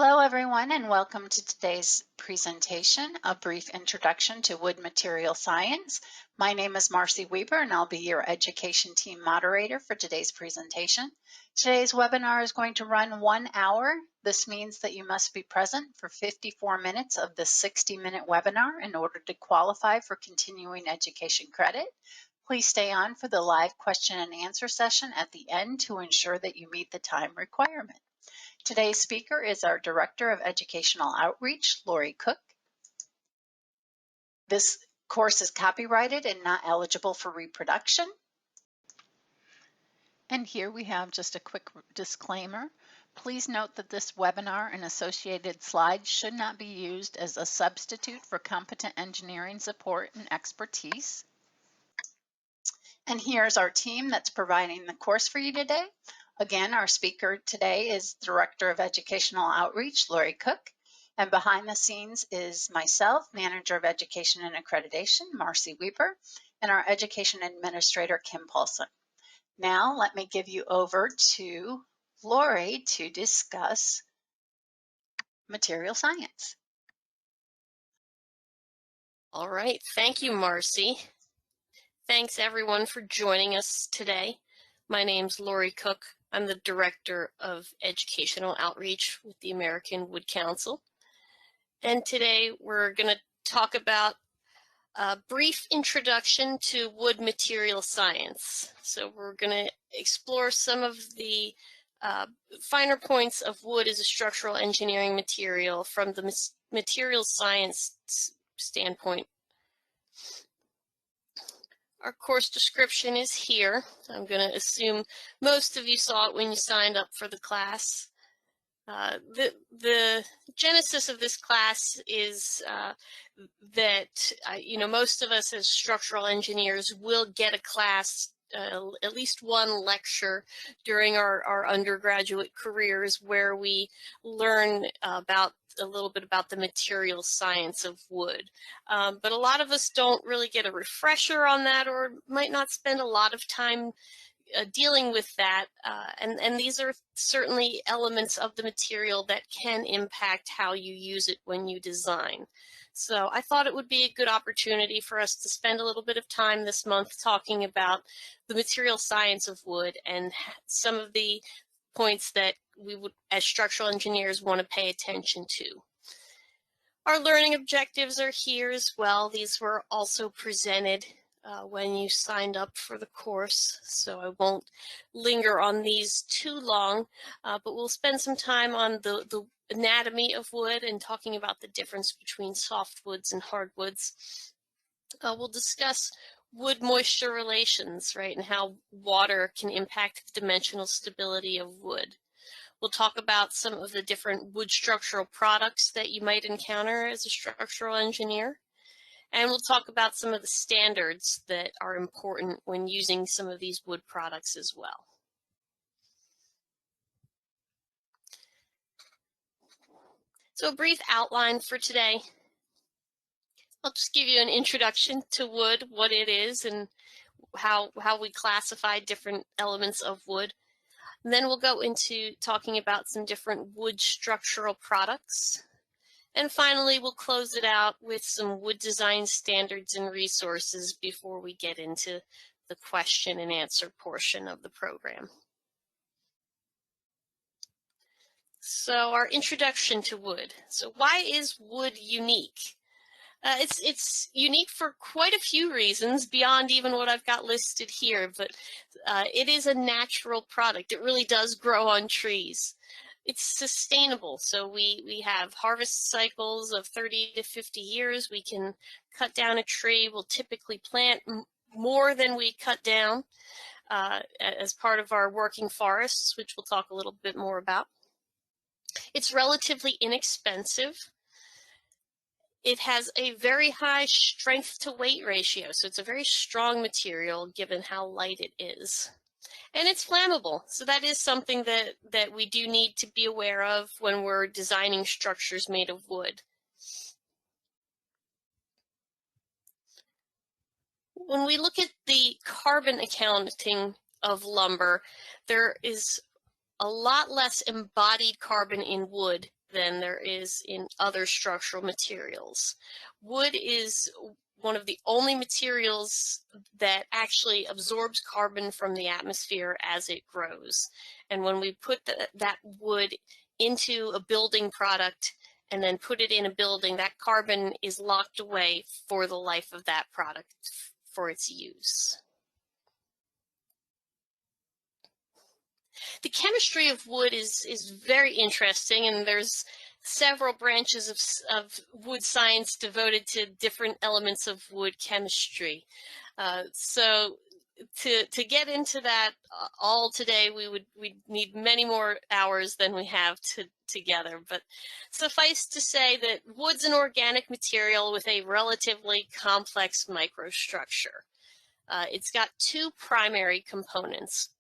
Hello, everyone, and welcome to today's presentation, A Brief Introduction to Wood Material Science. My name is Marcy Weber, and I'll be your education team moderator for today's presentation. Today's webinar is going to run 1 hour. This means that you must be present for 54 minutes of the 60-minute webinar in order to qualify for continuing education credit. Please stay on for the live question and answer session at the end to ensure that you meet the time requirement. Today's speaker is our Director of Educational Outreach, Lori Cook. This course is copyrighted and not eligible for reproduction. And here we have just a quick disclaimer. Please note that this webinar and associated slides should not be used as a substitute for competent engineering support and expertise. And here's our team that's providing the course for you today. Again, our speaker today is Director of Educational Outreach, Lori Cook, and behind the scenes is myself, Manager of Education and Accreditation, Marcy Weber, and our Education Administrator, Kim Paulson. Now, let me give you over to Lori to discuss material science. All right, thank you, Marcy. Thanks, everyone, for joining us today. My name's Lori Cook. I'm the Director of Educational Outreach with the American Wood Council. And today we're going to talk about a brief introduction to wood material science. So we're going to explore some of the finer points of wood as a structural engineering material from the material science standpoint. Our course description is here. I'm going to assume most of you saw it when you signed up for the class. The genesis of this class is that most of us as structural engineers will get a class, at least one lecture during our undergraduate careers where we learn a little bit about the material science of wood. But a lot of us don't really get a refresher on that, or might not spend a lot of time dealing with that. And these are certainly elements of the material that can impact how you use it when you design. So I thought it would be a good opportunity for us to spend a little bit of time this month talking about the material science of wood and some of the points that we would, as structural engineers, want to pay attention to. Our learning objectives are here as well. These were also presented when you signed up for the course, so I won't linger on these too long, but we'll spend some time on the anatomy of wood and talking about the difference between softwoods and hardwoods. We'll discuss wood-moisture relations, right, and how water can impact the dimensional stability of wood. We'll talk about some of the different wood structural products that you might encounter as a structural engineer. And we'll talk about some of the standards that are important when using some of these wood products as well. So a brief outline for today. I'll just give you an introduction to wood, what it is, and how we classify different elements of wood. And then we'll go into talking about some different wood structural products. And finally, we'll close it out with some wood design standards and resources before we get into the question and answer portion of the program. So our introduction to wood. So why is wood unique? It's unique for quite a few reasons beyond even what I've got listed here, but it is a natural product. It really does grow on trees. It's sustainable, so we have harvest cycles of 30 to 50 years. We can cut down a tree. We'll typically plant more than we cut down as part of our working forests, which we'll talk a little bit more about. It's relatively inexpensive. It has a very high strength to weight ratio, so it's a very strong material given how light it is. And it's flammable, so that is something that we do need to be aware of when we're designing structures made of wood. When we look at the carbon accounting of lumber, there is a lot less embodied carbon in wood than there is in other structural materials. Wood is one of the only materials that actually absorbs carbon from the atmosphere as it grows. And when we put that wood into a building product and then put it in a building, that carbon is locked away for the life of that product for its use. The chemistry of wood is very interesting, and there's several branches of wood science devoted to different elements of wood chemistry. So to get into that all today, we'd need many more hours than we have together. But suffice to say that wood's an organic material with a relatively complex microstructure. It's got two primary components: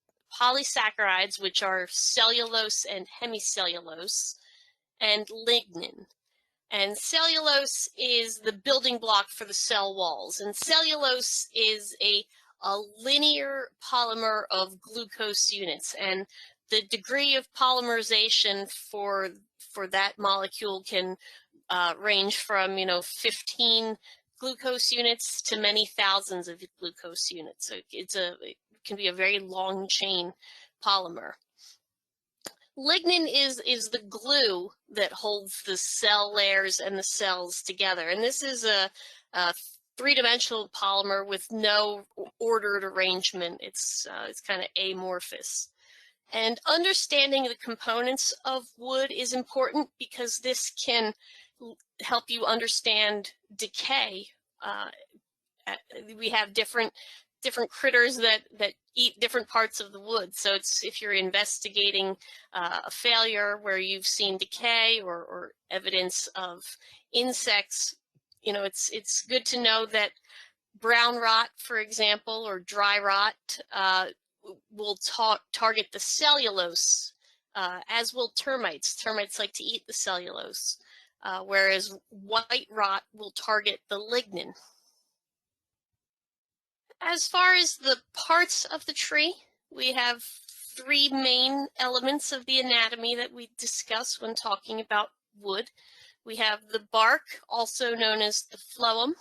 polysaccharides, which are cellulose and hemicellulose, and lignin. And cellulose is the building block for the cell walls, and cellulose is a linear polymer of glucose units, and the degree of polymerization for that molecule can range from 15 glucose units to many thousands of glucose units. So it can be a very long chain polymer. Lignin is the glue that holds the cell layers and the cells together, and this is a three-dimensional polymer with no ordered arrangement. It's kind of amorphous. And understanding the components of wood is important because this can help you understand decay. We have different critters that eat different parts of the wood. So if you're investigating a failure where you've seen decay or evidence of insects, it's good to know that brown rot, for example, or dry rot will target the cellulose, as will termites. Termites like to eat the cellulose, whereas white rot will target the lignin. As far as the parts of the tree, we have three main elements of the anatomy that we discuss when talking about wood. We have the bark, also known as the phloem,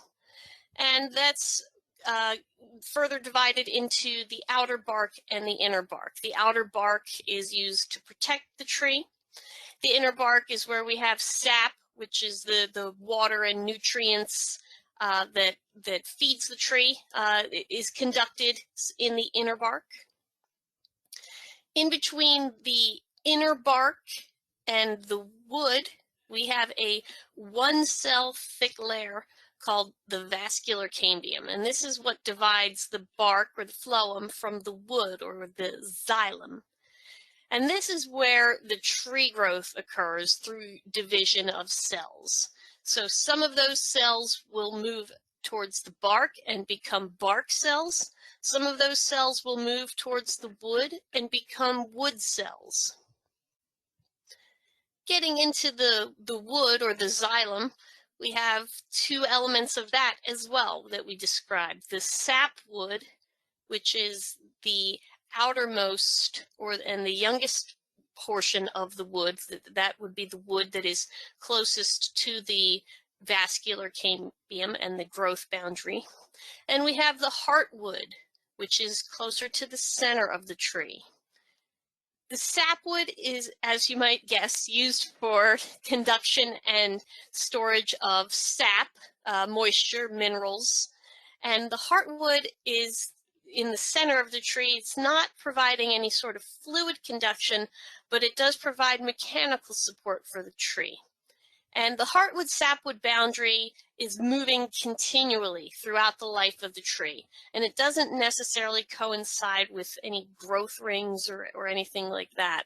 and that's further divided into the outer bark and the inner bark. The outer bark is used to protect the tree. The inner bark is where we have sap, which is the water and nutrients that feeds the tree, is conducted in the inner bark. In between the inner bark and the wood, we have a one-cell thick layer called the vascular cambium, and this is what divides the bark or the phloem from the wood or the xylem. And this is where the tree growth occurs through division of cells. So some of those cells will move towards the bark and become bark cells. Some of those cells will move towards the wood and become wood cells. Getting into the wood or the xylem, we have two elements of that as well that we described. The sapwood, which is the outermost and the youngest portion of the wood. That would be the wood that is closest to the vascular cambium and the growth boundary. And we have the heartwood, which is closer to the center of the tree. The sapwood is, as you might guess, used for conduction and storage of sap, moisture, minerals. And the heartwood is in the center of the tree. It's not providing any sort of fluid conduction, but it does provide mechanical support for the tree. And the heartwood-sapwood boundary is moving continually throughout the life of the tree. And it doesn't necessarily coincide with any growth rings or anything like that.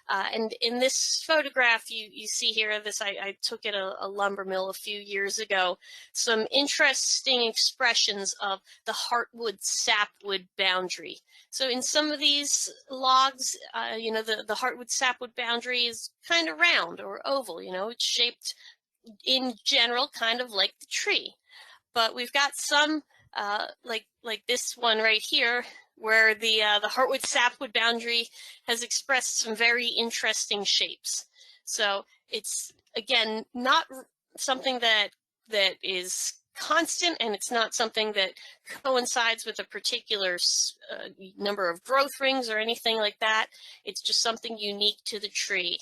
And in this photograph you see here, I took at a lumber mill a few years ago, some interesting expressions of the heartwood-sapwood boundary. So in some of these logs, the heartwood-sapwood boundary is kind of round or oval, it's shaped in general kind of like the tree. But we've got some like this one right here, where the heartwood-sapwood boundary has expressed some very interesting shapes. So it's again, not something that is constant, and it's not something that coincides with a particular number of growth rings or anything like that. It's just something unique to the tree.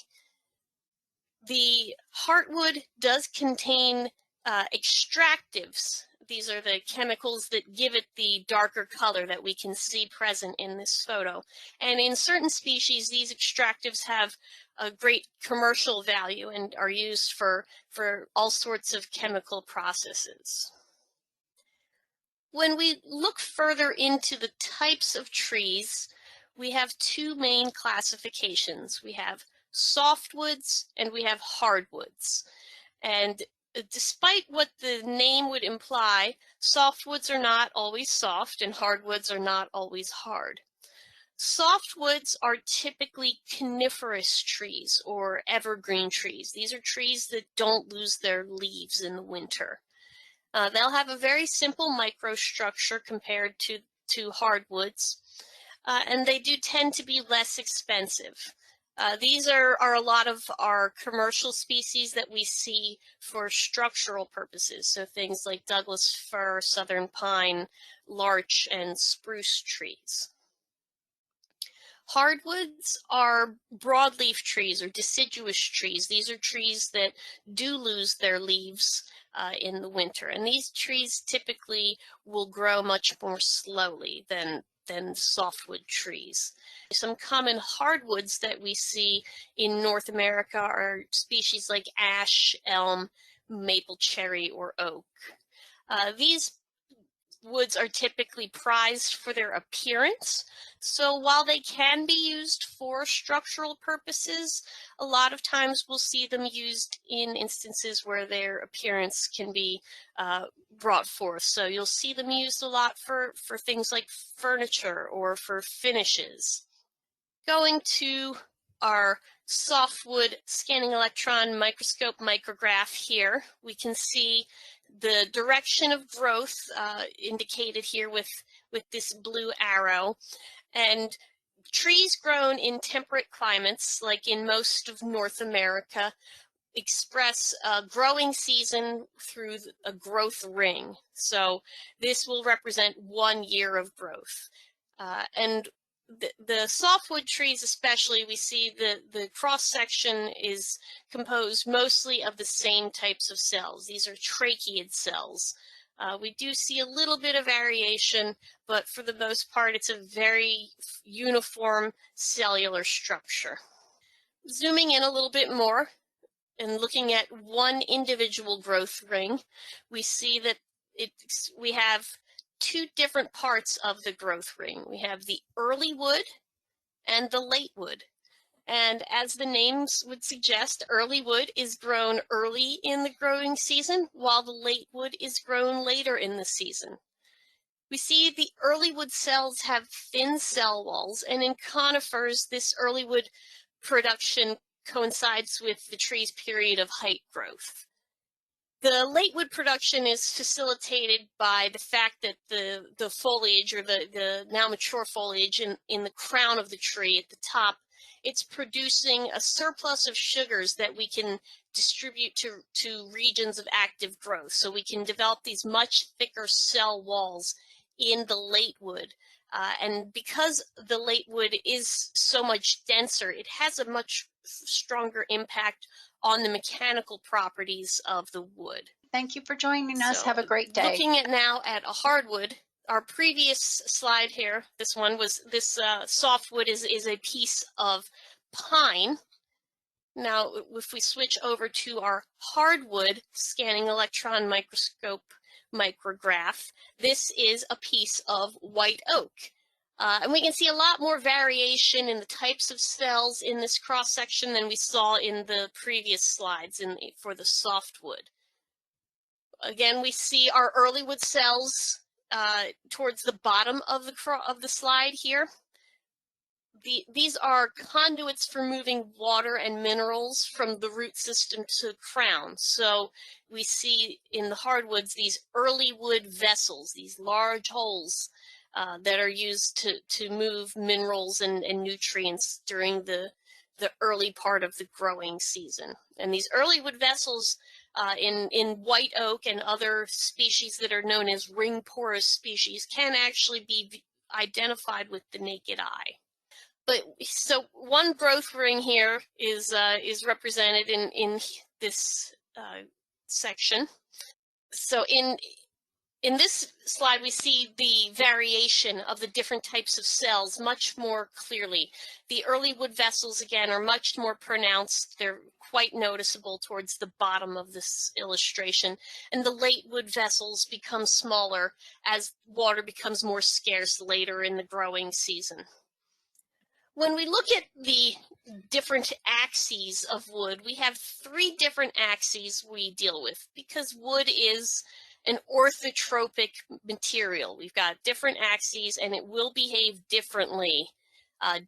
The heartwood does contain extractives. These are the chemicals that give it the darker color that we can see present in this photo. And in certain species, these extractives have a great commercial value and are used for all sorts of chemical processes. When we look further into the types of trees, we have two main classifications. We have softwoods and we have hardwoods. And despite what the name would imply, softwoods are not always soft and hardwoods are not always hard. Softwoods are typically coniferous trees or evergreen trees. These are trees that don't lose their leaves in the winter. They'll have a very simple microstructure compared to hardwoods, and they do tend to be less expensive. These are a lot of our commercial species that we see for structural purposes, so things like Douglas fir, southern pine, larch, and spruce trees. Hardwoods are broadleaf trees or deciduous trees. These are trees that do lose their leaves in the winter, and these trees typically will grow much more slowly than softwood trees. Some common hardwoods that we see in North America are species like ash, elm, maple, cherry, or oak. These woods are typically prized for their appearance. So while they can be used for structural purposes, a lot of times we'll see them used in instances where their appearance can be brought forth. So you'll see them used a lot for things like furniture or for finishes. Going to our softwood scanning electron microscope micrograph here, we can see the direction of growth indicated here with this blue arrow. And trees grown in temperate climates, like in most of North America, express a growing season through a growth ring. So this will represent 1 year of growth. And the softwood trees especially, we see the cross-section is composed mostly of the same types of cells. These are tracheid cells. We do see a little bit of variation, but for the most part, it's a very uniform cellular structure. Zooming in a little bit more and looking at one individual growth ring, we see that we have two different parts of the growth ring. We have the early wood and the late wood. And as the names would suggest, early wood is grown early in the growing season, while the late wood is grown later in the season. We see the early wood cells have thin cell walls, and in conifers, this early wood production coincides with the tree's period of height growth. The late wood production is facilitated by the fact that the foliage, or the now mature foliage in the crown of the tree at the top, it's producing a surplus of sugars that we can distribute to regions of active growth. So we can develop these much thicker cell walls in the late wood. And because the late wood is so much denser, it has a much stronger impact on the mechanical properties of the wood. Thank you for joining us. So, Have a great day. Looking at now at a hardwood, our previous slide here, this one was this softwood is a piece of pine. Now, if we switch over to our hardwood scanning electron microscope micrograph, this is a piece of white oak. And we can see a lot more variation in the types of cells in this cross-section than we saw in the previous slides for the softwood. Again, we see our early wood cells towards the bottom of the slide here. These are conduits for moving water and minerals from the root system to the crown. So we see in the hardwoods these early wood vessels, these large holes that are used to move minerals and nutrients during the the early part of the growing season. And these early wood vessels in white oak and other species that are known as ring porous species can actually be identified with the naked eye. But so one growth ring here is represented in this section. So in this slide, we see the variation of the different types of cells much more clearly. The early wood vessels, again, are much more pronounced. They're quite noticeable towards the bottom of this illustration. And the late wood vessels become smaller as water becomes more scarce later in the growing season. When we look at the different axes of wood, we have 3 different axes we deal with because wood is an orthotropic material. We've got different axes and it will behave differently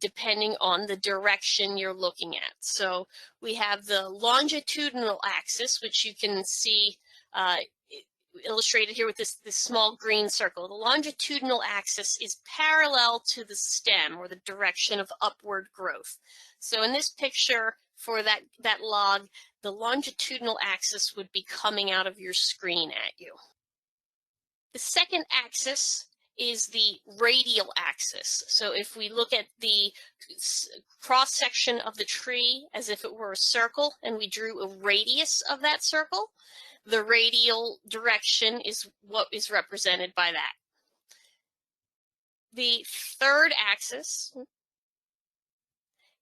depending on the direction you're looking at. So we have the longitudinal axis, which you can see illustrated here with this small green circle. The longitudinal axis is parallel to the stem or the direction of upward growth. So in this picture for that log, the longitudinal axis would be coming out of your screen at you. The second axis is the radial axis. So if we look at the cross section of the tree as if it were a circle and we drew a radius of that circle, the radial direction is what is represented by that. The third axis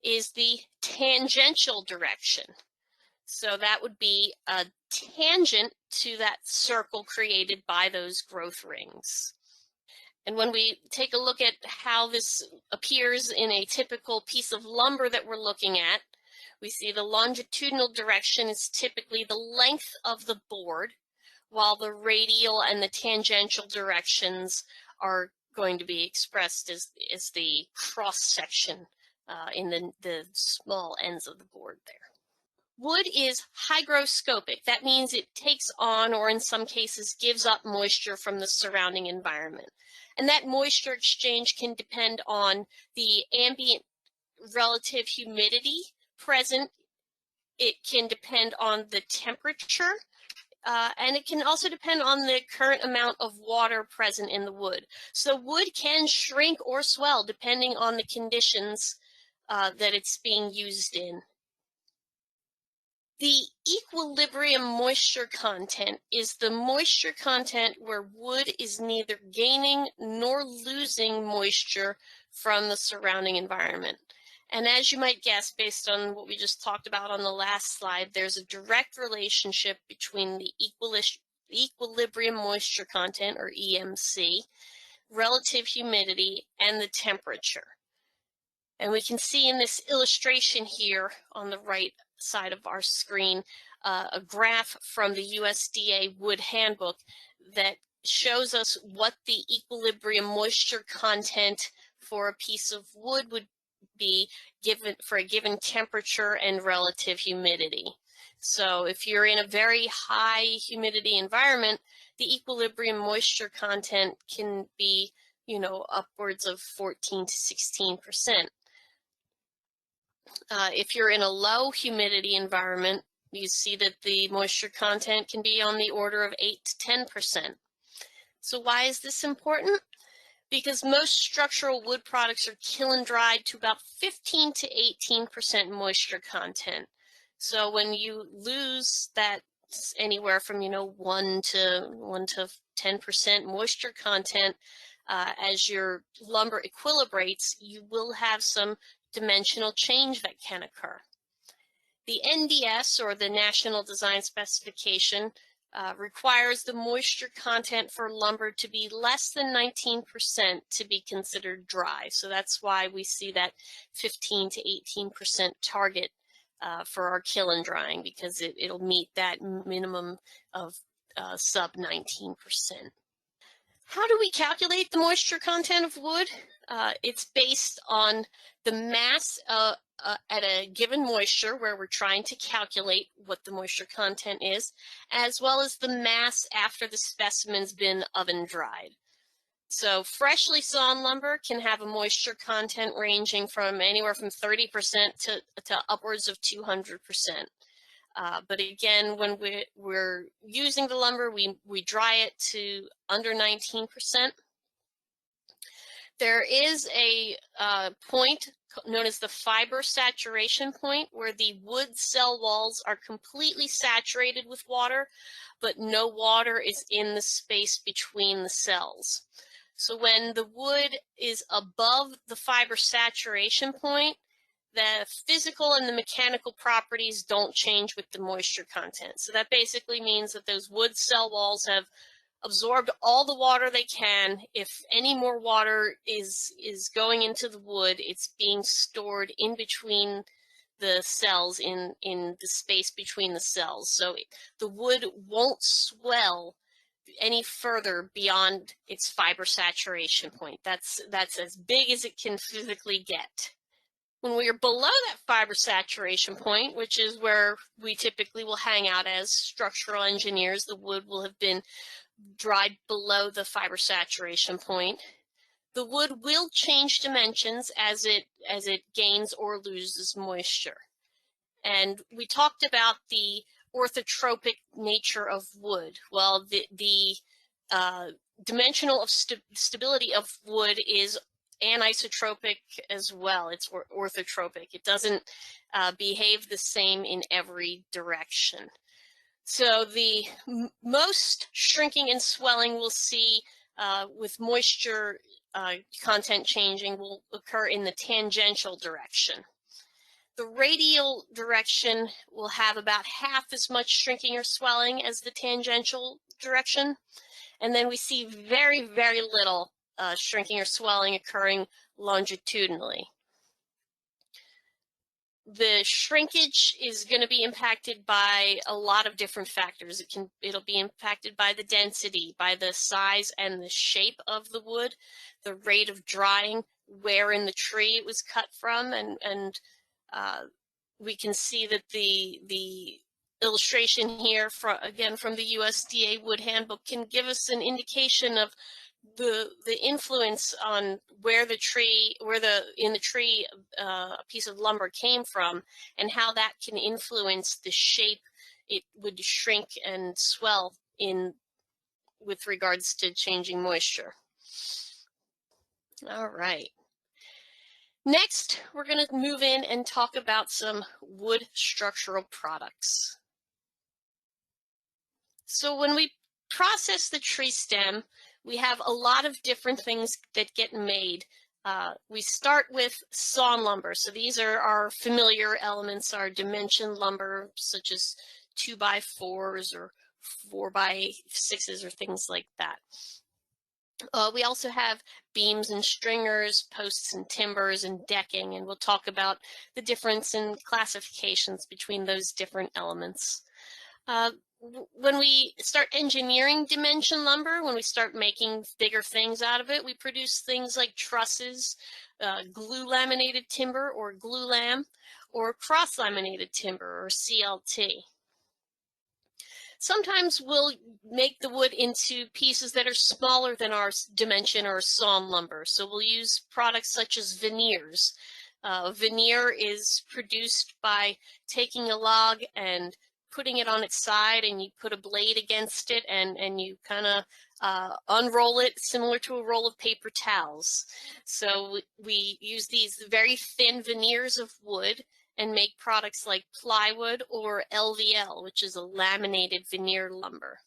is the tangential direction. So that would be a tangent to that circle created by those growth rings. And when we take a look at how this appears in a typical piece of lumber that we're looking at, we see the longitudinal direction is typically the length of the board, while the radial and the tangential directions are going to be expressed as the cross section in the small ends of the board there. Wood is hygroscopic. That means it takes on, or in some cases gives up, moisture from the surrounding environment. And that moisture exchange can depend on the ambient relative humidity present. It can depend on the temperature, and it can also depend on the current amount of water present in the wood. So wood can shrink or swell depending on the conditions that it's being used in. The equilibrium moisture content is the moisture content where wood is neither gaining nor losing moisture from the surrounding environment. And as you might guess, based on what we just talked about on the last slide, there's a direct relationship between the equilibrium moisture content, or EMC, relative humidity, and the temperature. And we can see in this illustration here on the right side of our screen a graph from the USDA Wood Handbook that shows us what the equilibrium moisture content for a piece of wood would be given for a given temperature and relative humidity. So if you're in a very high humidity environment, the equilibrium moisture content can be, upwards of 14 to 16%. If you're in a low humidity environment, you see that the moisture content can be on the order of 8 to 10%. So why is this important? Because most structural wood products are kiln dried to about 15 to 18% moisture content. So when you lose that anywhere from 1 to 10% moisture content as your lumber equilibrates, you will have some dimensional change that can occur. The NDS, or the National Design Specification, requires the moisture content for lumber to be less than 19% to be considered dry. So that's why we see that 15 to 18% target for our kiln drying, because it'll meet that minimum of sub 19%. How do we calculate the moisture content of wood? It's based on the mass at a given moisture, where we're trying to calculate what the moisture content is, as well as the mass after the specimen's been oven dried. So freshly sawn lumber can have a moisture content ranging from anywhere from 30% to upwards of 200%. But again, when we're using the lumber, we dry it to under 19%. There is a point known as the fiber saturation point, where the wood cell walls are completely saturated with water, but no water is in the space between the cells. So when the wood is above the fiber saturation point, the physical and the mechanical properties don't change with the moisture content. So that basically means that those wood cell walls have absorbed all the water they can. If any more water is going into the wood, it's being stored in between the cells, in the space between the cells. So the wood won't swell any further beyond its fiber saturation point. That's as big as it can physically get. When we are below that fiber saturation point, which is where we typically will hang out as structural engineers, the wood will have been dried below the fiber saturation point. The wood will change dimensions as it gains or loses moisture. And we talked about the orthotropic nature of wood. Well, the dimensional of stability of wood is anisotropic as well. It's orthotropic. It doesn't behave the same in every direction. So the most shrinking and swelling we'll see with moisture content changing will occur in the tangential direction. The radial direction will have about half as much shrinking or swelling as the tangential direction. And then we see very, very little shrinking or swelling occurring longitudinally. The shrinkage is going to be impacted by a lot of different factors. It'll be impacted by the density, by the size and the shape of the wood, the rate of drying, where in the tree it was cut from, and we can see that the illustration here, again from the USDA Wood Handbook, can give us an indication of the influence on where in the tree a piece of lumber came from, and how that can influence the shape it would shrink and swell in with regards to changing moisture. All right. Next, we're going to move in and talk about some wood structural products. So when we process the tree stem, we have a lot of different things that get made. We start with sawn lumber. So these are our familiar elements, our dimension lumber, such as 2x4s or 4x6s or things like that. We also have beams and stringers, posts and timbers, and decking, and we'll talk about the difference in classifications between those different elements. When we start engineering dimension lumber, when we start making bigger things out of it, we produce things like trusses, glue laminated timber or glulam, or cross laminated timber or CLT. Sometimes we'll make the wood into pieces that are smaller than our dimension or sawn lumber. So we'll use products such as veneers. Veneer is produced by taking a log and putting it on its side, and you put a blade against it, and you kind of unroll it similar to a roll of paper towels. So we use these very thin veneers of wood and make products like plywood or LVL, which is a laminated veneer lumber.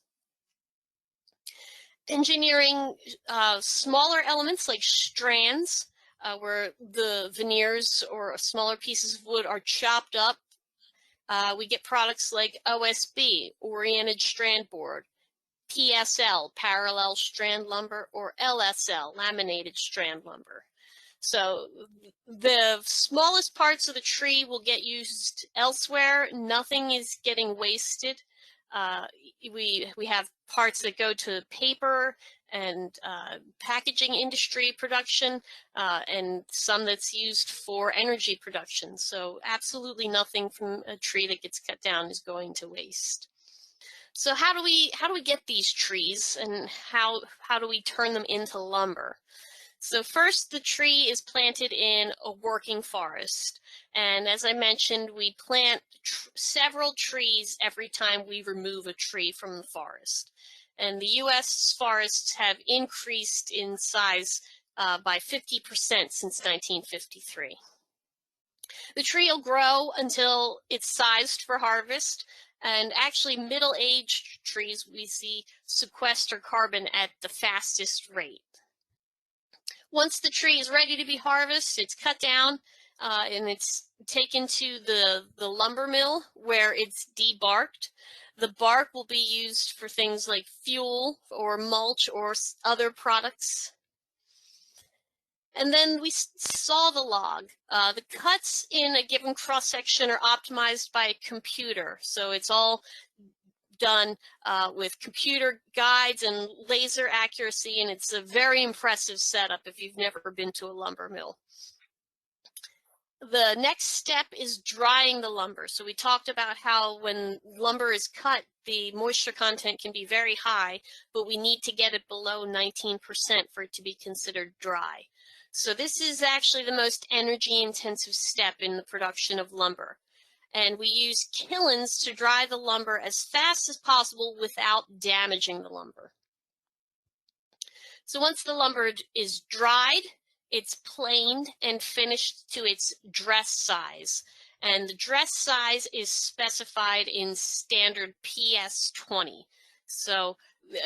Engineering smaller elements like strands, where the veneers or smaller pieces of wood are chopped up. We get products like OSB, oriented strand board, PSL, parallel strand lumber, or LSL, laminated strand lumber. So the smallest parts of the tree will get used elsewhere. Nothing is getting wasted. We have parts that go to paper and packaging industry production, and some that's used for energy production. So absolutely nothing from a tree that gets cut down is going to waste. So how do we get these trees, and how do we turn them into lumber? So first, the tree is planted in a working forest. And as I mentioned, we plant several trees every time we remove a tree from the forest. And the U.S. forests have increased in size by 50% since 1953. The tree will grow until it's sized for harvest. And actually, middle-aged trees we see sequester carbon at the fastest rate. Once the tree is ready to be harvested, it's cut down and it's taken to the lumber mill where it's debarked. The bark will be used for things like fuel or mulch or other products. And then we saw the log. The cuts in a given cross-section are optimized by a computer. So it's all done with computer guides and laser accuracy, and it's a very impressive setup if you've never been to a lumber mill. The next step is drying the lumber. So we talked about how when lumber is cut, the moisture content can be very high, but we need to get it below 19% for it to be considered dry. So this is actually the most energy-intensive step in the production of lumber. And we use kilns to dry the lumber as fast as possible without damaging the lumber. So once the lumber is dried, it's planed and finished to its dress size. And the dress size is specified in standard PS20. So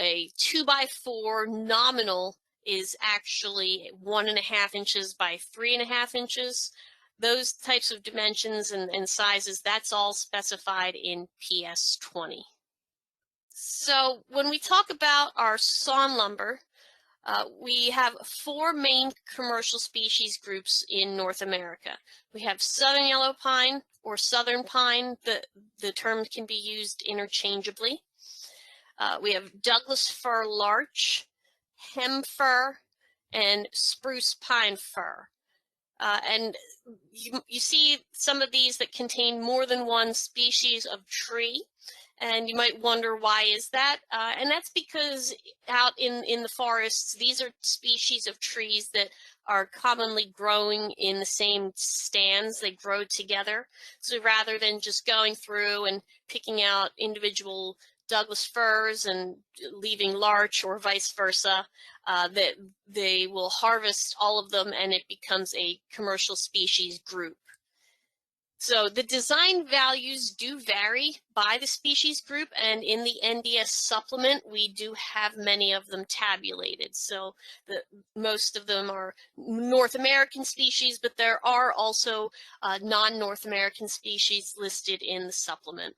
a 2x4 nominal is actually 1.5 inches by 3.5 inches. Those types of dimensions and sizes, that's all specified in PS20. So when we talk about our sawn lumber, we have 4 main commercial species groups in North America. We have southern yellow pine or southern pine. The term can be used interchangeably. We have Douglas fir larch, hem fir, and spruce pine fir. And you see some of these that contain more than one species of tree, and you might wonder why is that? And that's because out in the forests, these are species of trees that are commonly growing in the same stands. They grow together. So rather than just going through and picking out individual Douglas firs and leaving larch or vice versa, that they will harvest all of them and it becomes a commercial species group. So the design values do vary by the species group, and in the NDS supplement, we do have many of them tabulated. So most of them are North American species, but there are also non-North American species listed in the supplement.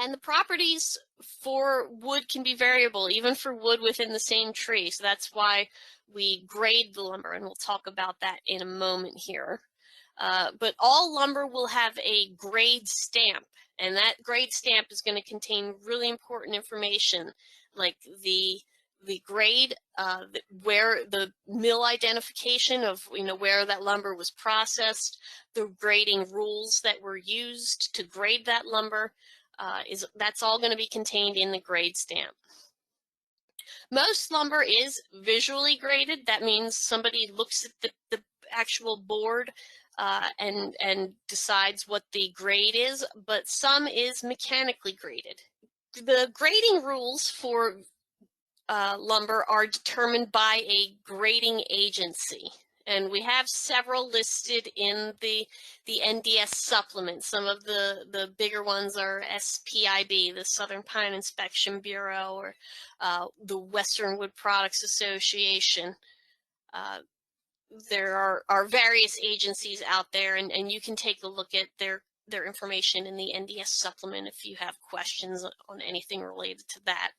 And the properties for wood can be variable, even for wood within the same tree. So that's why we grade the lumber, and we'll talk about that in a moment here. But all lumber will have a grade stamp, and that grade stamp is going to contain really important information, like the grade, where the mill identification of where that lumber was processed, the grading rules that were used to grade that lumber. That's all going to be contained in the grade stamp. Most lumber is visually graded. That means somebody looks at the actual board and decides what the grade is, but some is mechanically graded. The grading rules for lumber are determined by a grading agency. And we have several listed in the NDS supplement. Some of the bigger ones are SPIB, the Southern Pine Inspection Bureau, or the Western Wood Products Association. There are various agencies out there, and you can take a look at their information in the NDS supplement if you have questions on anything related to that.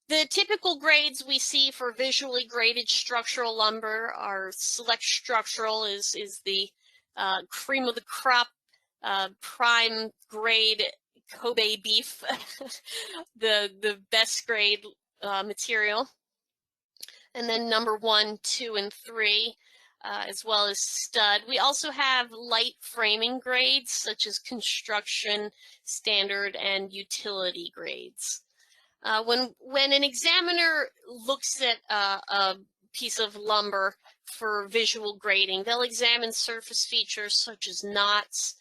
The typical grades we see for visually graded structural lumber are Select Structural is the cream of the crop, prime grade Kobe beef, the best grade material. And then number 1, 2, and 3 as well as stud. We also have light framing grades such as construction, standard, and utility grades. When an examiner looks at a piece of lumber for visual grading, they'll examine surface features such as knots,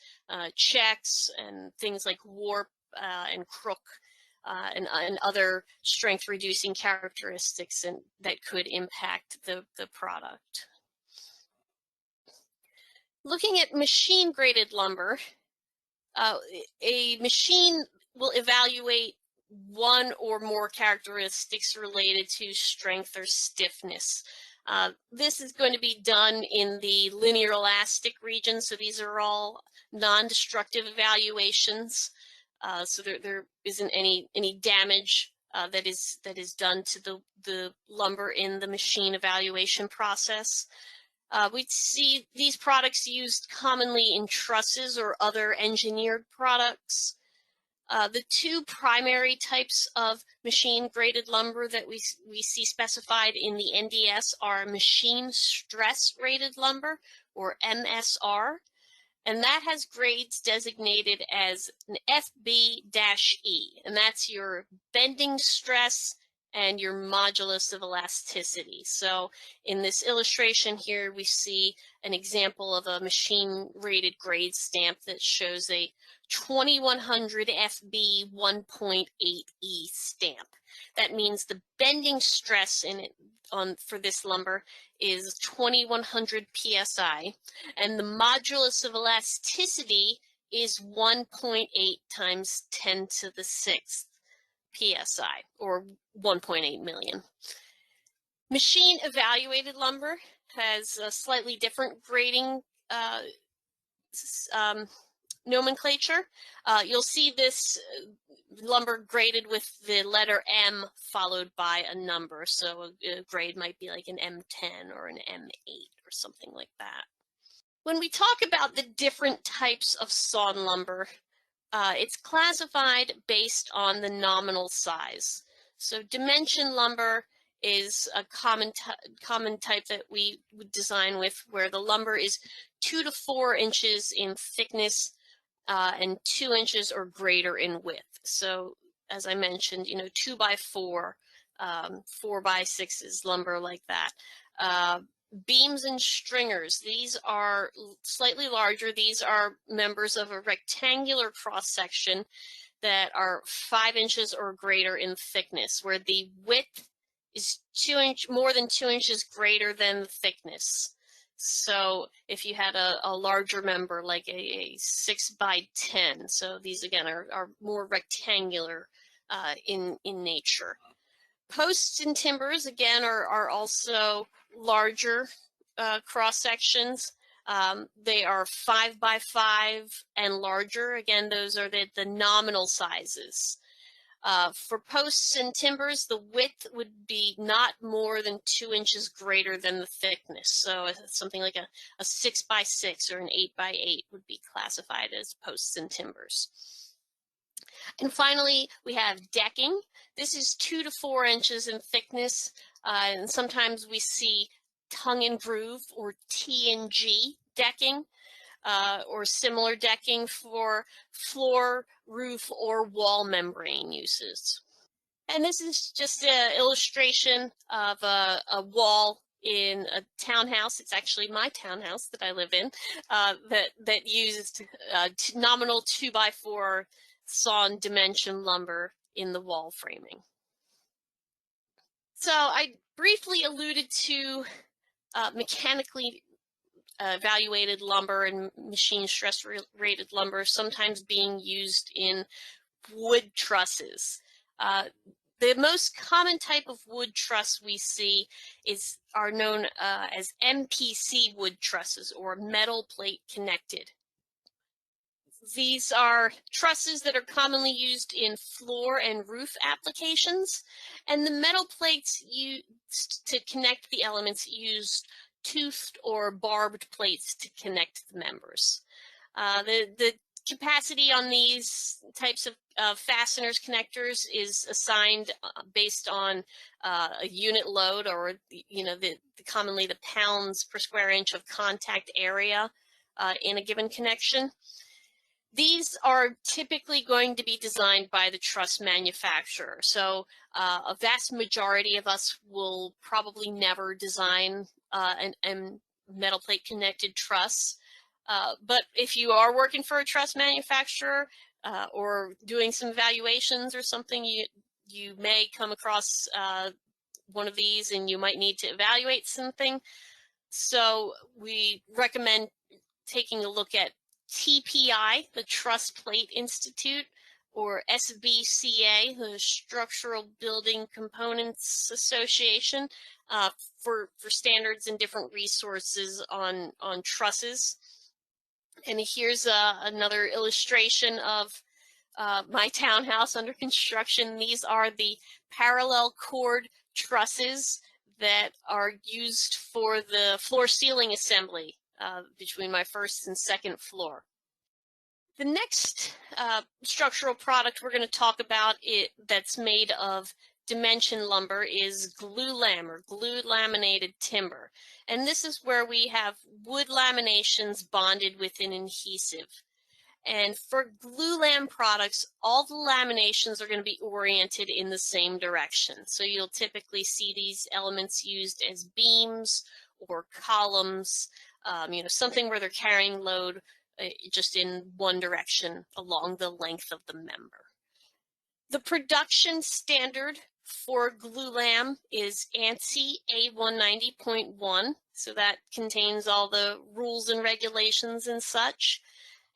checks, and things like warp and crook, and other strength reducing characteristics that could impact the product. Looking at machine graded lumber, a machine will evaluate one or more characteristics related to strength or stiffness. This is going to be done in the linear elastic region, so these are all non-destructive evaluations. So there isn't any damage that is done to the lumber in the machine evaluation process. We see these products used commonly in trusses or other engineered products. The two primary types of machine graded lumber that we see specified in the NDS are machine stress rated lumber, or MSR, and that has grades designated as an FB-E, and that's your bending stress and your modulus of elasticity. So in this illustration here, we see an example of a machine rated grade stamp that shows a 2100 FB 1.8E stamp. That means the bending stress for this lumber is 2100 psi, and the modulus of elasticity is 1.8 times 10 to the 6th psi, or 1.8 million. Machine evaluated lumber has a slightly different grading nomenclature. You'll see this lumber graded with the letter M followed by a number. So a grade might be like an M10 or an M8 or something like that. When we talk about the different types of sawn lumber, it's classified based on the nominal size. So dimension lumber is a common type that we would design with, where the lumber is 2 to 4 inches in thickness and 2 inches or greater in width. So as I mentioned, 2 by 4, 4 by 6s, lumber like that. Beams and stringers, these are slightly larger. These are members of a rectangular cross section that are 5 inches or greater in thickness, where the width is more than 2 inches greater than the thickness. So if you had a larger member, like a 6 by 10, so these again are more rectangular in nature. Posts and timbers again are also larger cross sections. They are 5 by 5 and larger. Again, those are the nominal sizes. For posts and timbers, the width would be not more than 2 inches greater than the thickness. So something like a 6 by 6 or an 8 by 8 would be classified as posts and timbers. And finally, we have decking. This is 2 to 4 inches in thickness, and sometimes we see tongue and groove or T&G decking, or similar decking for floor, roof, or wall membrane uses. And this is just an illustration of a wall in a townhouse. It's actually my townhouse that I live in, that uses nominal 2 by 4 sawn dimension lumber in the wall framing. So I briefly alluded to mechanically evaluated lumber and machine stress rated lumber sometimes being used in wood trusses. The most common type of wood truss we see are known as MPC wood trusses, or metal plate connected. These are trusses that are commonly used in floor and roof applications, and the metal plates used to connect the elements use toothed or barbed plates to connect the members. The capacity on these types of fasteners connectors is assigned based on a unit load, or commonly the pounds per square inch of contact area in a given connection. These are typically going to be designed by the truss manufacturer. So a vast majority of us will probably never design an metal plate connected truss. But if you are working for a truss manufacturer or doing some evaluations or something, you may come across one of these and you might need to evaluate something. So we recommend taking a look at TPI, the Truss Plate Institute, or SBCA, the Structural Building Components Association, for standards and different resources on trusses. And here's another illustration of my townhouse under construction. These are the parallel cord trusses that are used for the floor ceiling assembly between my first and second floor. The next structural product we're going to talk about that's made of dimension lumber is glulam, or glued laminated timber. And this is where we have wood laminations bonded with an adhesive. And for glulam products, all the laminations are going to be oriented in the same direction. So you'll typically see these elements used as beams or columns, something where they're carrying load just in one direction along the length of the member. The production standard for glulam is ANSI A190.1, so that contains all the rules and regulations and such.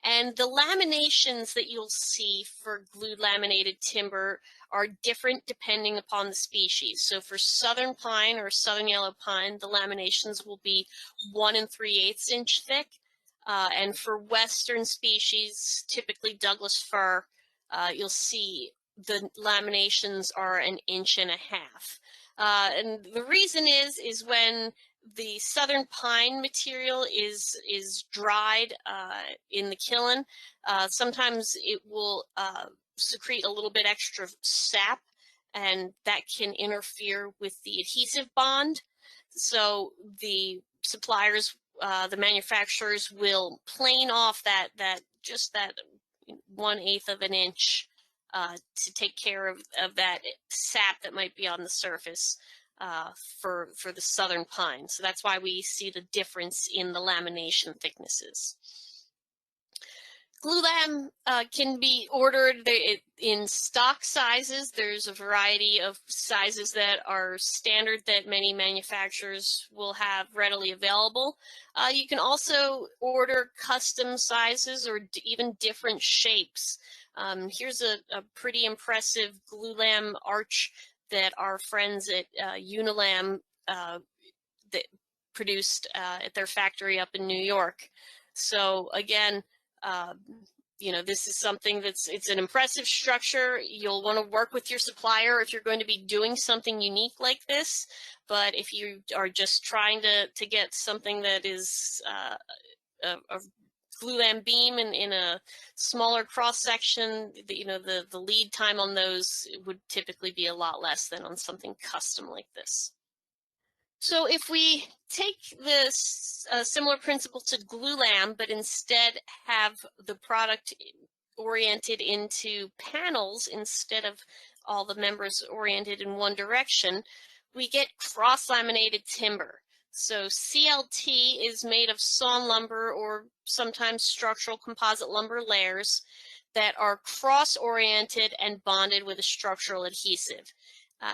And the laminations that you'll see for glued laminated timber are different depending upon the species. So for southern pine or southern yellow pine, the laminations will be 1 3/8 inch thick. And for western species, typically Douglas fir, you'll see the laminations are 1.5 inches. And the reason is when the southern pine material is dried in the kiln, sometimes it will secrete a little bit extra sap, and that can interfere with the adhesive bond. So the suppliers, the manufacturers, will plane off that 1/8 of an inch to take care of that sap that might be on the surface for the southern pine. So that's why we see the difference in the lamination thicknesses. Glulam can be ordered in stock sizes. There's a variety of sizes that are standard that many manufacturers will have readily available. You can also order custom sizes or even different shapes. Here's a pretty impressive glulam arch that our friends at Unilam that produced at their factory up in New York. So again, this is something it's an impressive structure. You'll want to work with your supplier if you're going to be doing something unique like this. But if you are just trying to get something that is a glulam beam in a smaller cross section, the lead time on those would typically be a lot less than on something custom like this. So if we take this similar principle to glulam, but instead have the product oriented into panels instead of all the members oriented in one direction, we get cross-laminated timber. So CLT is made of sawn lumber or sometimes structural composite lumber layers that are cross-oriented and bonded with a structural adhesive.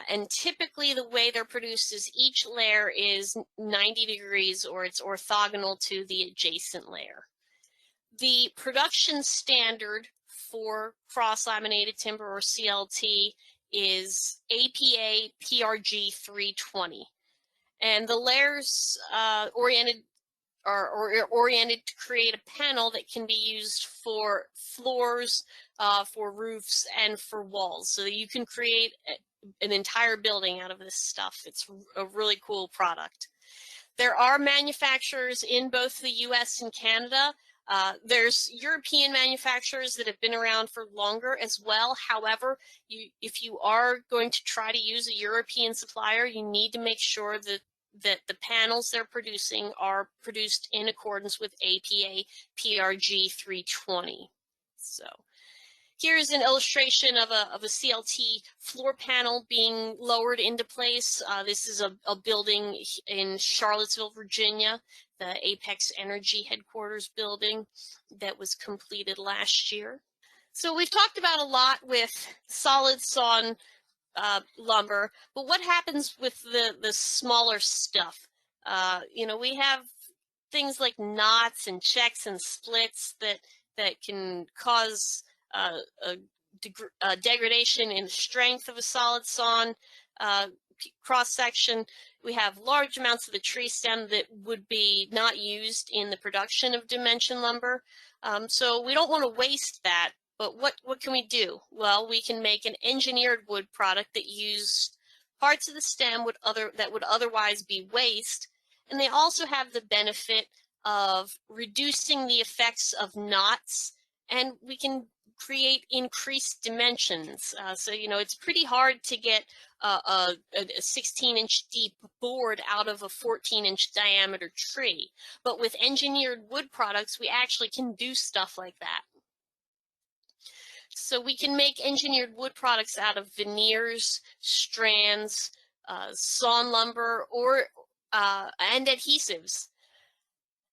And typically the way they're produced is each layer is 90 degrees or it's orthogonal to the adjacent layer. The production standard for cross-laminated timber or CLT is APA PRG 320. And the layers are oriented to create a panel that can be used for floors, for roofs, and for walls. So that you can create an entire building out of this stuff. It's a really cool product. There are manufacturers in both the US and Canada There's European manufacturers that have been around for longer as well. However, if you are going to try to use a European supplier, you need to make sure that the panels they're producing are produced in accordance with APA PRG 320. So here's an illustration of a CLT floor panel being lowered into place. This is a building in Charlottesville, Virginia, the Apex Energy headquarters building that was completed last year. So we've talked about a lot with solid sawn lumber, but what happens with the smaller stuff? We have things like knots and checks and splits that can cause a degradation in the strength of a solid sawn cross section. We have large amounts of the tree stem that would be not used in the production of dimension lumber. So we don't want to waste that. But what can we do? Well, we can make an engineered wood product that used parts of the stem that would otherwise be waste. And they also have the benefit of reducing the effects of knots, and we can create increased dimensions. So, it's pretty hard to get a 16-inch deep board out of a 14-inch diameter tree. But with engineered wood products, we actually can do stuff like that. So we can make engineered wood products out of veneers, strands, sawn lumber, and adhesives.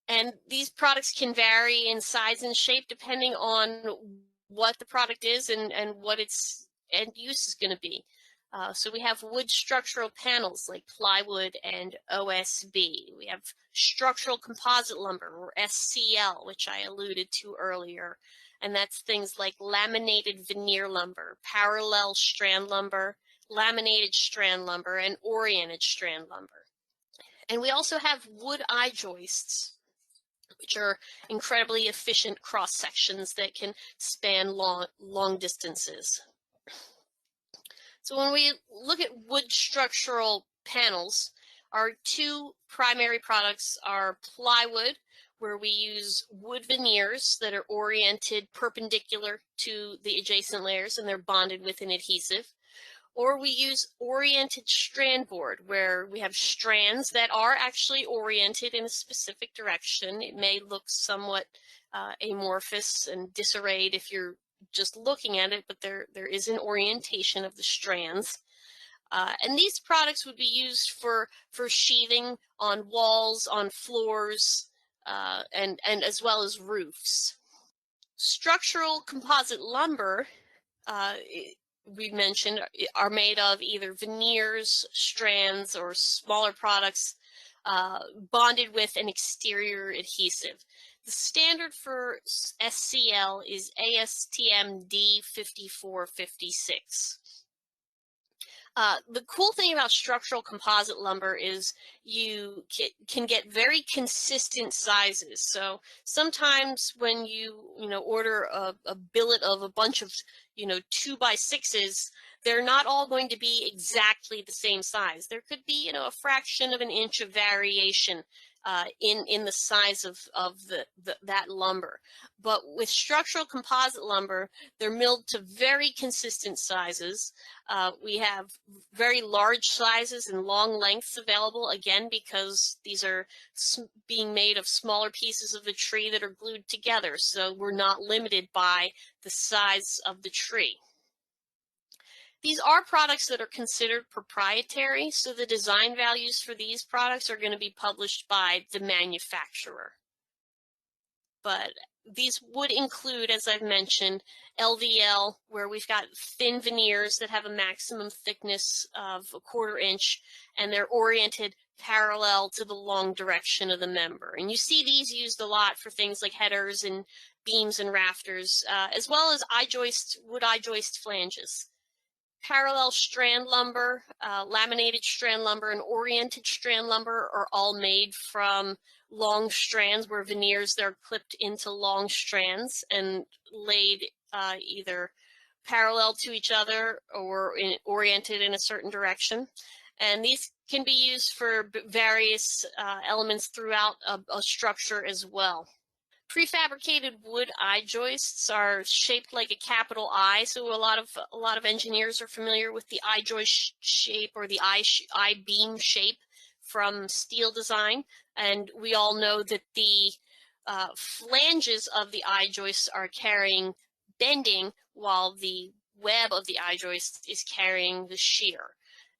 And these products can vary in size and shape depending on what the product is and what its end use is going to be. So we have wood structural panels like plywood and OSB. We have structural composite lumber, or SCL, which I alluded to earlier. And that's things like laminated veneer lumber, parallel strand lumber, laminated strand lumber, and oriented strand lumber. And we also have wood eye joists, which are incredibly efficient cross sections that can span long distances. So when we look at wood structural panels, our two primary products are plywood, where we use wood veneers that are oriented perpendicular to the adjacent layers and they're bonded with an adhesive. Or we use oriented strand board, where we have strands that are actually oriented in a specific direction. It may look somewhat amorphous and disarrayed if you're just looking at it, but there is an orientation of the strands. And these products would be used for sheathing on walls, on floors, and as well as roofs. Structural composite lumber, we mentioned, are made of either veneers, strands, or smaller products bonded with an exterior adhesive. The standard for SCL is ASTM D5456. The cool thing about structural composite lumber is you can get very consistent sizes. So sometimes when you order a billet of a bunch of 2x6s, they're not all going to be exactly the same size. There could be a fraction of an inch of variation in the size of that lumber. But with structural composite lumber, they're milled to very consistent sizes. We have very large sizes and long lengths available, again, because these are being made of smaller pieces of the tree that are glued together. So we're not limited by the size of the tree. These are products that are considered proprietary, so the design values for these products are going to be published by the manufacturer. But these would include, as I've mentioned, LVL, where we've got thin veneers that have a maximum thickness of 1/4 inch, and they're oriented parallel to the long direction of the member. And you see these used a lot for things like headers and beams and rafters, as well as wood eye joist flanges. Parallel strand lumber, laminated strand lumber, and oriented strand lumber are all made from long strands where veneers are clipped into long strands and laid either parallel to each other or oriented in a certain direction. And these can be used for various elements throughout a structure as well. Prefabricated wood I-joists are shaped like a capital I, so a lot of engineers are familiar with the I-joist shape or the I-beam shape from steel design, and we all know that the flanges of the I-joists are carrying bending, while the web of the I-joist is carrying the shear.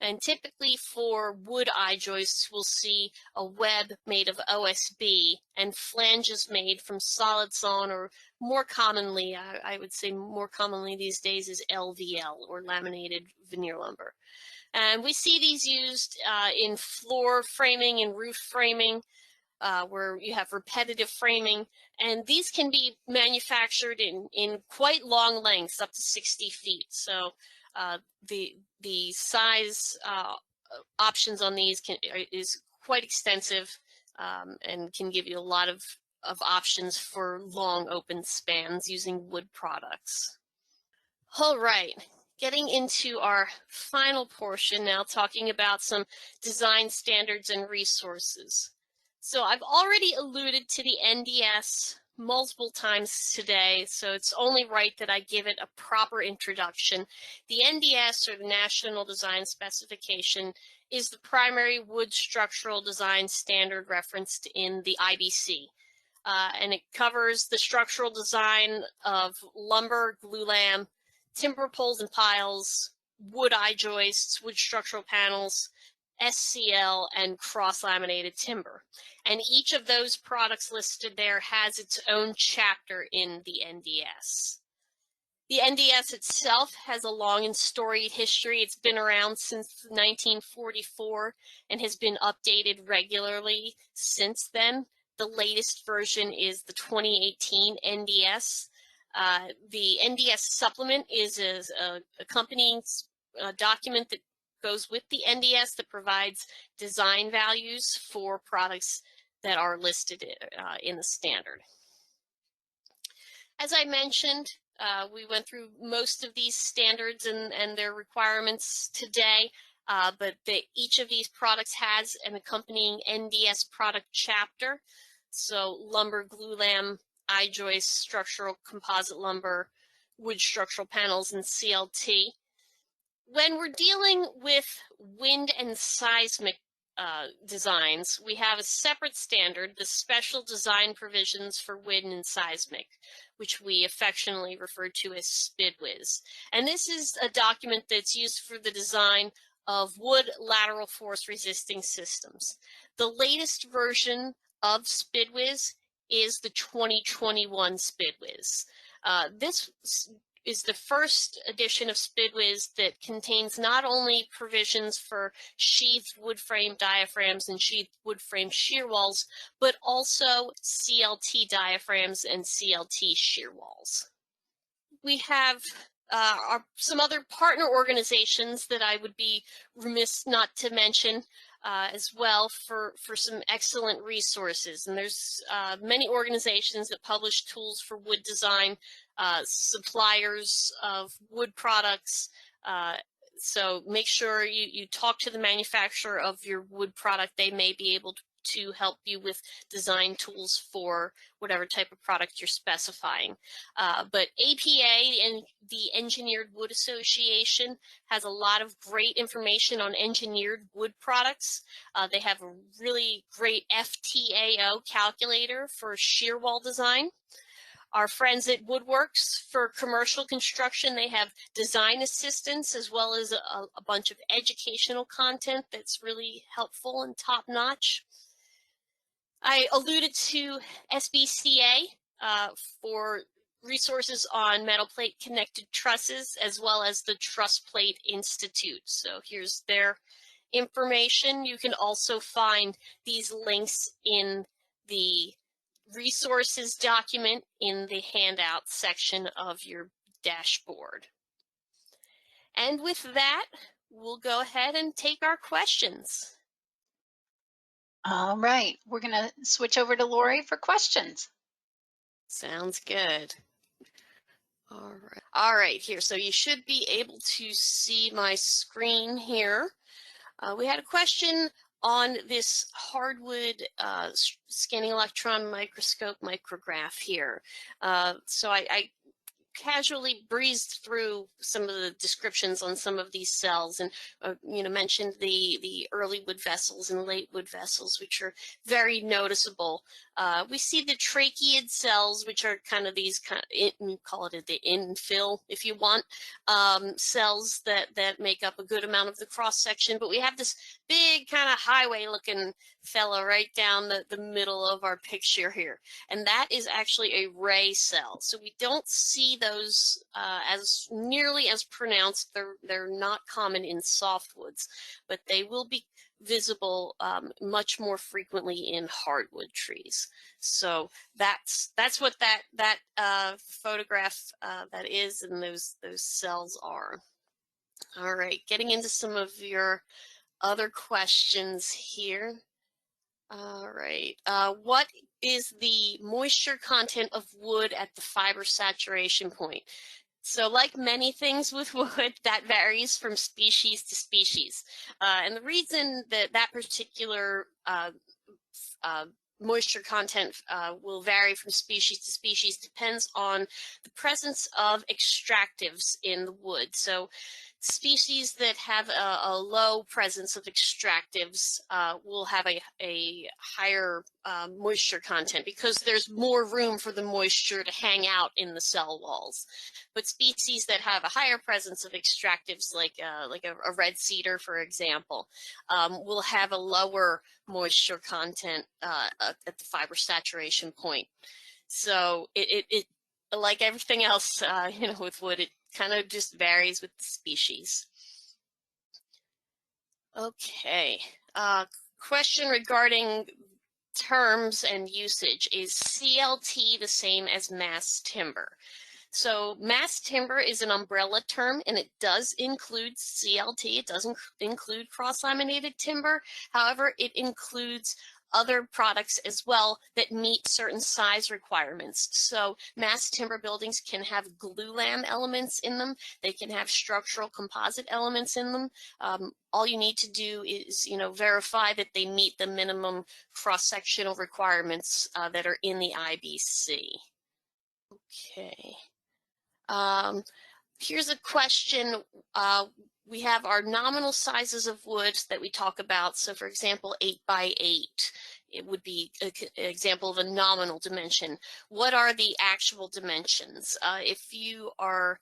And typically for wood I-joists, we'll see a web made of OSB and flanges made from solid sawn, or more commonly, I would say more commonly these days, is LVL, or laminated veneer lumber. And we see these used in floor framing and roof framing, where you have repetitive framing, and these can be manufactured in quite long lengths, up to 60 feet. So the size options on these is quite extensive, and can give you a lot of options for long open spans using wood products. All right, getting into our final portion now, talking about some design standards and resources. So I've already alluded to the NDS multiple times today, so it's only right that I give it a proper introduction. The NDS, or the National Design Specification, is the primary wood structural design standard referenced in the IBC. And it covers the structural design of lumber, glulam, timber poles and piles, wood I-joists, wood structural panels, SCL, and cross-laminated timber. And each of those products listed there has its own chapter in the NDS. The NDS itself has a long and storied history. It's been around since 1944 and has been updated regularly since then. The latest version is the 2018 NDS. The NDS supplement is a accompanying document that goes with the NDS that provides design values for products that are listed in the standard. As I mentioned, we went through most of these standards and their requirements today, but each of these products has an accompanying NDS product chapter. So lumber, glulam, I-joist, structural composite lumber, wood structural panels, and CLT. When we're dealing with wind and seismic designs, we have a separate standard, the Special Design Provisions for Wind and Seismic, which we affectionately refer to as SPDWIS. And this is a document that's used for the design of wood lateral force resisting systems. The latest version of SPDWIS is the 2021 SPDWIS. This is the first edition of SPDWIS that contains not only provisions for sheathed wood frame diaphragms and sheathed wood frame shear walls, but also CLT diaphragms and CLT shear walls. We have some other partner organizations that I would be remiss not to mention as well for some excellent resources. And there's many organizations that publish tools for wood design, suppliers of wood products. So make sure you talk to the manufacturer of your wood product. They may be able to help you with design tools for whatever type of product you're specifying. But APA and the Engineered Wood Association has a lot of great information on engineered wood products. They have a really great FTAO calculator for shear wall design. Our friends at Woodworks, for commercial construction, they have design assistance as well as a bunch of educational content that's really helpful and top-notch. I alluded to SBCA for resources on metal plate connected trusses, as well as the Truss Plate Institute. So here's their information. You can also find these links in the resources document in the handout section of your dashboard. And with that, we'll go ahead and take our questions. All right, we're going to switch over to Lori for questions. Sounds good. All right, here. So you should be able to see my screen here. We had a question on this hardwood scanning electron microscope micrograph here. So I casually breezed through some of the descriptions on some of these cells, and mentioned the early wood vessels and late wood vessels, which are very noticeable. We see the tracheid cells, which are kind of these we call it the infill, if you want, cells that make up a good amount of the cross section. But we have this big kind of highway looking fella right down the middle of our picture here, and that is actually a ray cell. So we don't see those as nearly as pronounced. They're not common in softwoods, but they will be visible much more frequently in hardwood trees. So that's what that photograph that is, and those cells are. All right, getting into some of your other questions here. All right, what is the moisture content of wood at the fiber saturation point? So like many things with wood, that varies from species to species. And the reason that that particular moisture content will vary from species to species depends on the presence of extractives in the wood. So species that have a low presence of extractives will have a higher moisture content because there's more room for the moisture to hang out in the cell walls. But species that have a higher presence of extractives, like a red cedar, for example, will have a lower moisture content at the fiber saturation point. So it like everything else, with wood, it kind of just varies with the species. Okay, question regarding terms and usage. Is CLT the same as mass timber? So mass timber is an umbrella term, and it does include CLT. It doesn't include cross-laminated timber. However, it includes other products as well that meet certain size requirements. So mass timber buildings can have glulam elements in them. They can have structural composite elements in them. All you need to do is, verify that they meet the minimum cross-sectional requirements that are in the IBC. Okay. Here's a question. We have our nominal sizes of wood that we talk about. So for example, 8 by 8, it would be an example of a nominal dimension. What are the actual dimensions? If you are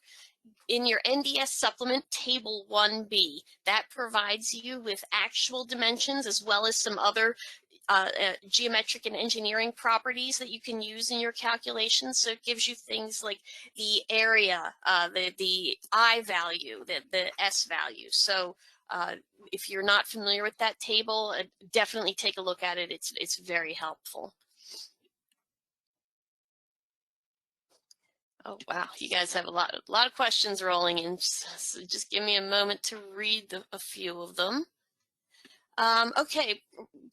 in your NDS supplement, table 1B, that provides you with actual dimensions as well as some other geometric and engineering properties that you can use in your calculations. So it gives you things like the area, the I value, the S value. So if you're not familiar with that table, definitely take a look at it. It's very helpful. Oh wow, you guys have a lot of questions rolling in. So just give me a moment to read a few of them. Okay,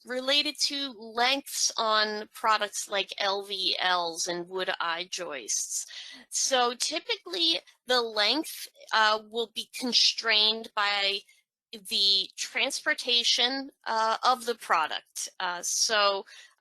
related to lengths on products like LVLs and wood eye joists. So typically the length will be constrained by the transportation of the product.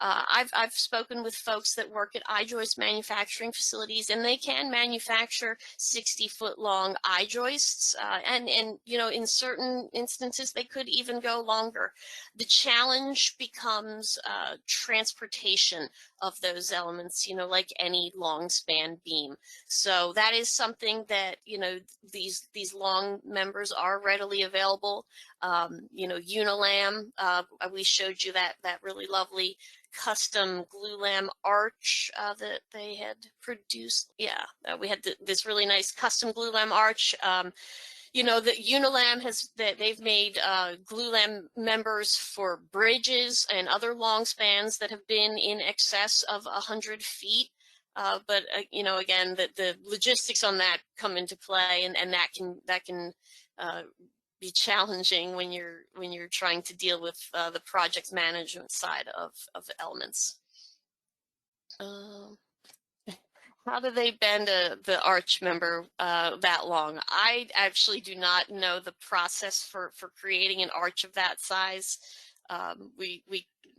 I've spoken with folks that work at I-joist manufacturing facilities, and they can manufacture 60-foot long I-joists, and in certain instances they could even go longer. The challenge becomes transportation of those elements, like any long span beam. So that is something that these long members are readily available. Unilam, we showed you that really lovely custom glulam arch that they had produced. Yeah, we had this really nice custom glulam arch. The Unilam they've made glulam members for bridges and other long spans that have been in excess of 100 feet. But again, the logistics on that come into play, and that can be challenging when you're trying to deal with the project management side of elements. How do they bend the arch member that long? I actually do not know the process for creating an arch of that size. we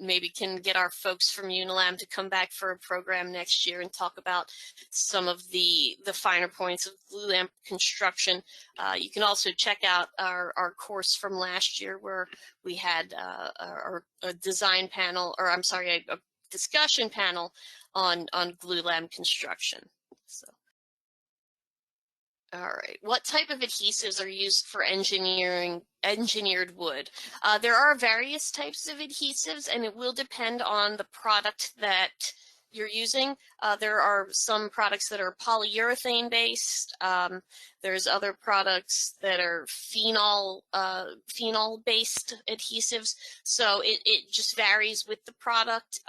maybe can get our folks from Unilam to come back for a program next year and talk about some of the finer points of glue lamp construction. You can also check out our course from last year where we had a design panel, or I'm sorry, a discussion panel on glue lamp construction. So. All right. What type of adhesives are used for engineered wood? There are various types of adhesives, and it will depend on the product that you're using. There are some products that are polyurethane based. There's other products that are phenol based adhesives. So it just varies with the product.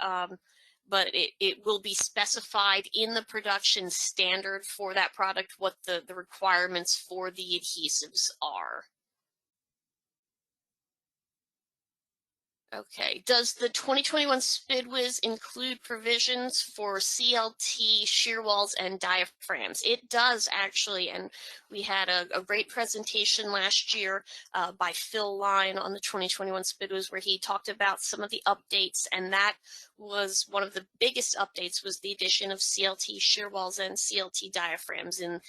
But it will be specified in the production standard for that product what the requirements for the adhesives are. Okay, does the 2021 SPIDWIS include provisions for CLT shear walls and diaphragms? It does actually, and we had a great presentation last year by Phil Line on the 2021 SPIDWIS where he talked about some of the updates, and that was one of the biggest updates was the addition of CLT shear walls and CLT diaphragms in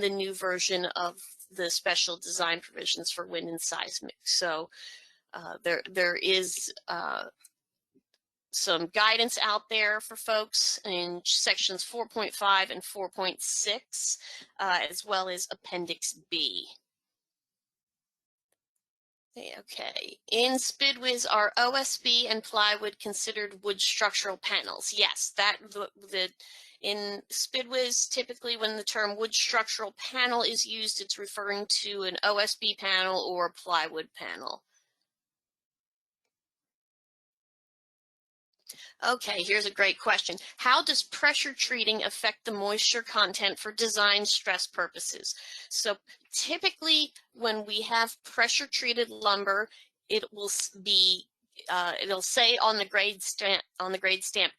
the new version of the special design provisions for wind and seismic. So there is some guidance out there for folks in sections 4.5 and 4.6, as well as Appendix B. Okay, in SPIDWIS, are OSB and plywood considered wood structural panels? Yes, in SPIDWIS, typically when the term wood structural panel is used, it's referring to an OSB panel or a plywood panel. Okay, here's a great question. How does pressure treating affect the moisture content for design stress purposes? So typically when we have pressure treated lumber, it will be it'll say on the grade stamp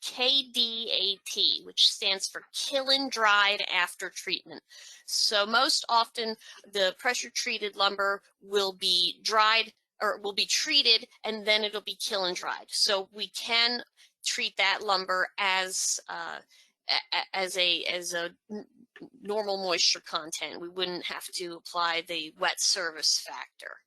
KDAT, which stands for kiln dried after treatment. So most often the pressure treated lumber will be dried or will be treated and then it'll be kiln dried. So we can treat that lumber as a normal moisture content. We wouldn't have to apply the wet service factor.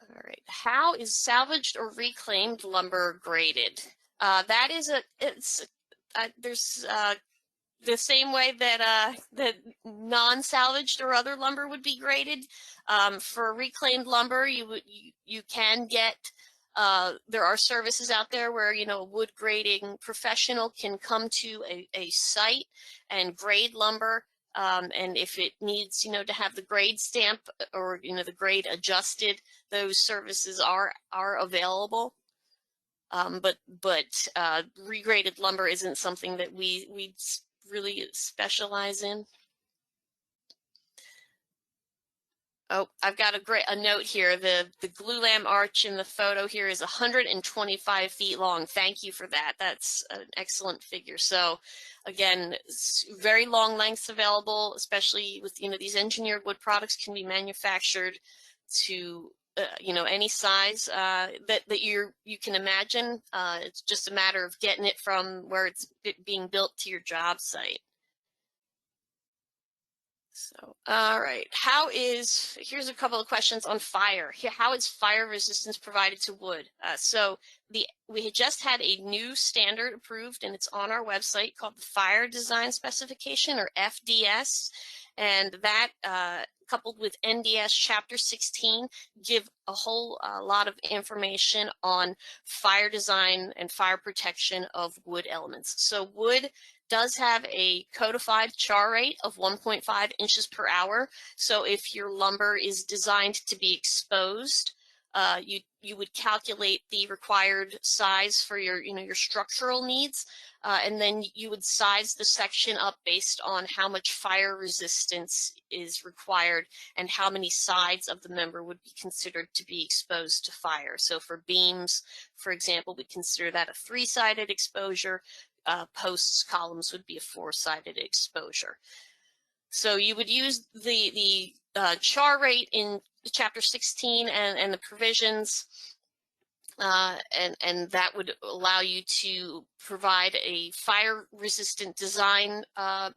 All right. How is salvaged or reclaimed lumber graded? That is there's the same way that that non-salvaged or other lumber would be graded. For reclaimed lumber, you can get there are services out there where, you know, a wood grading professional can come to a site and grade lumber. And if it needs, you know, to have the grade stamp or, you know, the grade adjusted, those services are available. But regraded lumber isn't something that we really specialize in. Oh, I've got a note here. The glulam arch in the photo here is 125 feet long. Thank you for that. That's an excellent figure. So again, very long lengths available, especially with, you know, these engineered wood products can be manufactured to you know, any size that you can imagine. It's just a matter of getting it from where it's being built to your job site. So, all right, here's a couple of questions on fire. How is fire resistance provided to wood? We had just had a new standard approved and it's on our website called the Fire Design Specification, or FDS. And that coupled with NDS Chapter 16 give a whole lot of information on fire design and fire protection of wood elements. So wood does have a codified char rate of 1.5 inches per hour. So if your lumber is designed to be exposed, you would calculate the required size for your, you know, your structural needs, and then you would size the section up based on how much fire resistance is required and how many sides of the member would be considered to be exposed to fire. So for beams, for example, we consider that a 3-sided exposure. Posts, columns would be a 4-sided exposure. So you would use the char rate in Chapter 16 and the provisions. And that would allow you to provide a fire-resistant design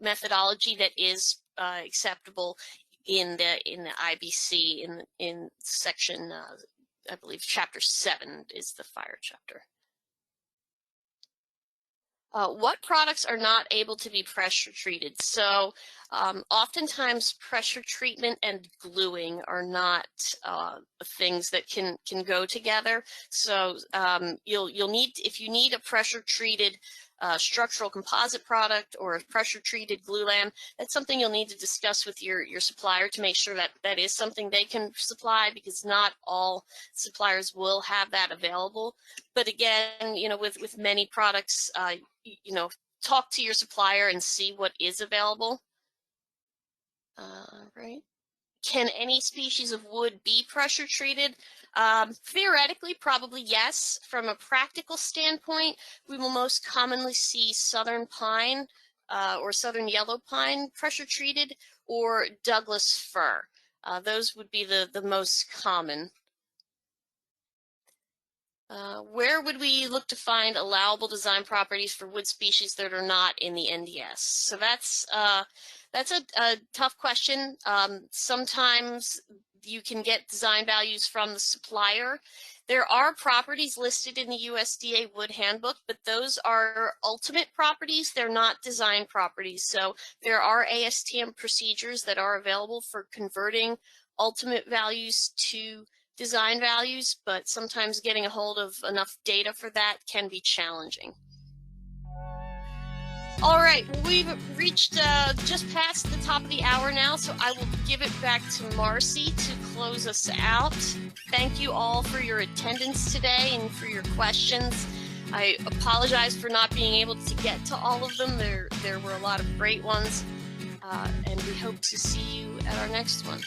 methodology that is acceptable in the IBC in section, I believe, Chapter 7 is the fire chapter. What products are not able to be pressure treated? So oftentimes pressure treatment and gluing are not things that can go together. So you'll need, if you need a pressure treated structural composite product or a pressure treated glulam, that's something you'll need to discuss with your supplier to make sure that that is something they can supply, because not all suppliers will have that available. But again, you know, with many products, you know, talk to your supplier and see what is available. Right. Can any species of wood be pressure treated? Theoretically, probably yes. From a practical standpoint, we will most commonly see southern pine or southern yellow pine pressure treated, or Douglas fir. Those would be the most common. Where would we look to find allowable design properties for wood species that are not in the NDS? So that's a tough question. Sometimes you can get design values from the supplier. There are properties listed in the USDA Wood Handbook, but those are ultimate properties. They're not design properties. So there are ASTM procedures that are available for converting ultimate values to design values, but sometimes getting a hold of enough data for that can be challenging. All right, we've reached just past the top of the hour now, so I will give it back to Marcy to close us out. Thank you all for your attendance today and for your questions. I apologize for not being able to get to all of them. There were a lot of great ones, and we hope to see you at our next one.